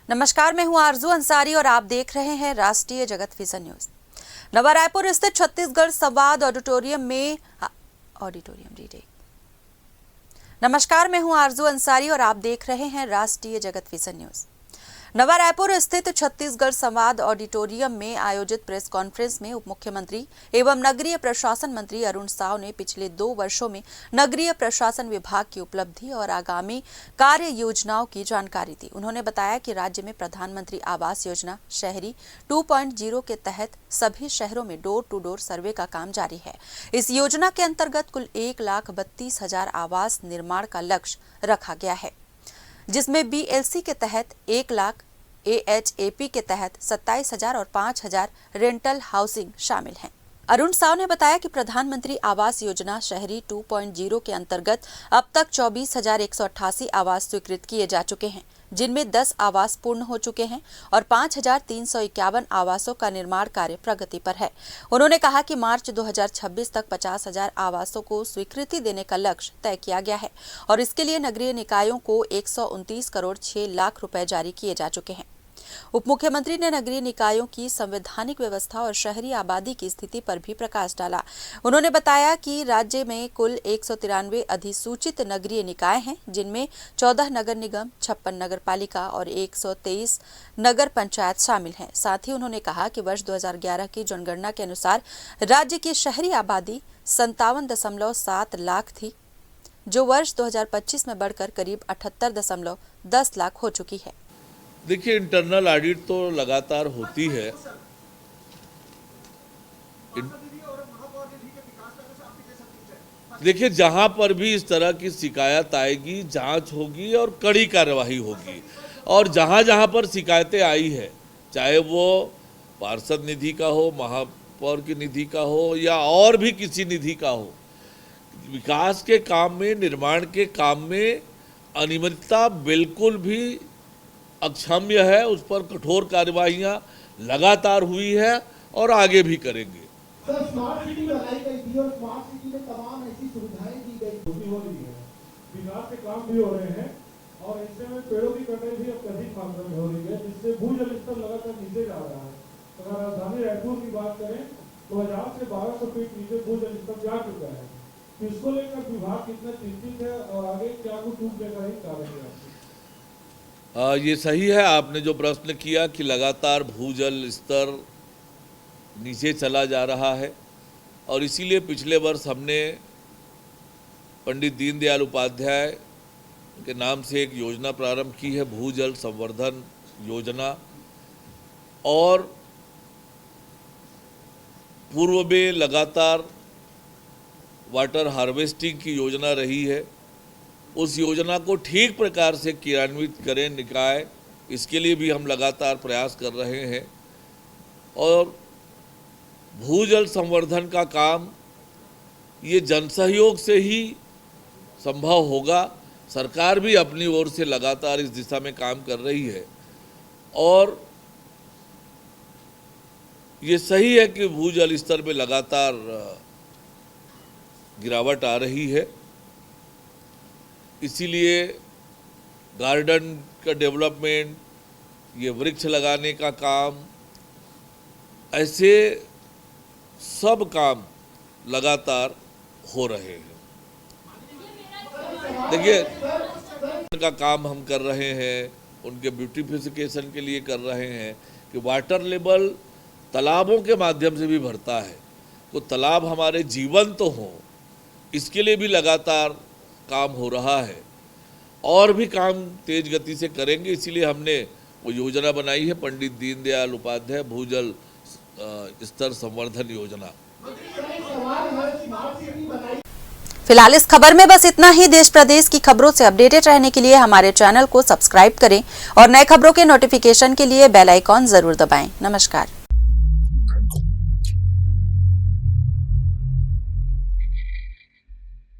नमस्कार, मैं हूं आरजू अंसारी और आप देख रहे हैं राष्ट्रीय जगत विजन न्यूज। नवा रायपुर स्थित छत्तीसगढ़ संवाद ऑडिटोरियम में नमस्कार, मैं हूं आरजू अंसारी और आप देख रहे हैं राष्ट्रीय जगत विजन न्यूज। नवा रायपुर स्थित छत्तीसगढ़ संवाद ऑडिटोरियम में आयोजित प्रेस कॉन्फ्रेंस में उप मुख्यमंत्री एवं नगरीय प्रशासन मंत्री अरुण साव ने पिछले 2 वर्षों में नगरीय प्रशासन विभाग की उपलब्धि और आगामी कार्य योजनाओं की जानकारी दी। उन्होंने बताया कि राज्य में प्रधानमंत्री आवास योजना शहरी 2.0 के तहत सभी शहरों में डोर टू डोर सर्वे का काम जारी है। इस योजना के अंतर्गत कुल 1,32,000 आवास निर्माण का लक्ष्य रखा गया है, जिसमें BLC के तहत 1 लाख, AHAP के तहत 27,000 और 5,000 रेंटल हाउसिंग शामिल हैं। अरुण साव ने बताया कि प्रधानमंत्री आवास योजना शहरी 2.0 के अंतर्गत अब तक 24,188 आवास स्वीकृत किए जा चुके हैं, जिनमें 10 आवास पूर्ण हो चुके हैं और 5,351 आवासों का निर्माण कार्य प्रगति पर है। उन्होंने कहा कि मार्च 2026 तक 50,000 आवासों को स्वीकृति देने का लक्ष्य तय किया गया है और इसके लिए नगरीय निकायों को 129 करोड़ 6 लाख रुपए जारी किए जा चुके हैं। उप मुख्यमंत्री ने नगरीय निकायों की संवैधानिक व्यवस्था और शहरी आबादी की स्थिति पर भी प्रकाश डाला। उन्होंने बताया कि राज्य में कुल 193 अधिसूचित नगरीय निकाय हैं, जिनमें 14 नगर निगम, 56 नगर पालिका और 123 नगर पंचायत शामिल हैं। साथ ही उन्होंने कहा कि वर्ष 2011 की जनगणना के अनुसार राज्य की शहरी आबादी 57.7 लाख थी, जो वर्ष 2025 में बढ़कर करीब 78.10 लाख हो चुकी है। देखिए, इंटरनल ऑडिट तो लगातार होती है। देखिए, जहां पर भी इस तरह की शिकायत आएगी, जांच होगी और कड़ी कार्रवाई होगी। और जहां जहां पर शिकायतें आई है, चाहे वो पार्षद निधि का हो, महापौर की निधि का हो या और भी किसी निधि का हो, विकास के काम में, निर्माण के काम में अनियमितता बिल्कुल भी अक्षम्य है। उस पर कठोर कार्यवाहियां लगातार हुई है और आगे भी करेंगे। सर, स्मार्ट सिटी बनाई गई थी और स्मार्ट सिटी में तमाम ऐसी सुविधाएं दी गई हो रही है, विकास के काम भी हो रहे हैं और इससे में पेड़ों की कटाई भी अब अधिक मात्रा में हो रही है, जिससे भूजल स्तर लगातार नीचे जा रहा है। अगर राजधानी रायपुर की बात करें तो 1000 से 1200 फीट नीचे भूजल स्तर जा चुका है। इसको लेकर विभाग कितना चिंतित है और आगे क्या कुछ टूटने का कारण है? ये सही है आपने जो प्रश्न किया कि लगातार भूजल स्तर नीचे चला जा रहा है और इसीलिए पिछले वर्ष हमने पंडित दीनदयाल उपाध्याय के नाम से एक योजना प्रारंभ की है, भूजल संवर्धन योजना। और पूर्व में लगातार वाटर हार्वेस्टिंग की योजना रही है। उस योजना को ठीक प्रकार से क्रियान्वित करें निकाय, इसके लिए भी हम लगातार प्रयास कर रहे हैं। और भूजल संवर्धन का काम ये जनसहयोग से ही संभव होगा। सरकार भी अपनी ओर से लगातार इस दिशा में काम कर रही है और ये सही है कि भूजल स्तर में लगातार गिरावट आ रही है। इसीलिए गार्डन का डेवलपमेंट, ये वृक्ष लगाने का काम, ऐसे सब काम लगातार हो रहे हैं। देखिए, का काम हम कर रहे हैं, उनके ब्यूटिफिकेशन के लिए कर रहे हैं कि वाटर लेवल तालाबों के माध्यम से भी बढ़ता है, तो तालाब हमारे जीवन तो हों, इसके लिए भी लगातार काम हो रहा है और भी काम तेज गति से करेंगे। इसीलिए हमने वो योजना बनाई है, पंडित दीनदयाल उपाध्याय भूजल स्तर संवर्धन योजना। फिलहाल इस खबर में बस इतना ही। देश प्रदेश की खबरों से अपडेटेड रहने के लिए हमारे चैनल को सब्सक्राइब करें और नए खबरों के नोटिफिकेशन के लिए बेल आइकॉन जरूर दबाएं। नमस्कार।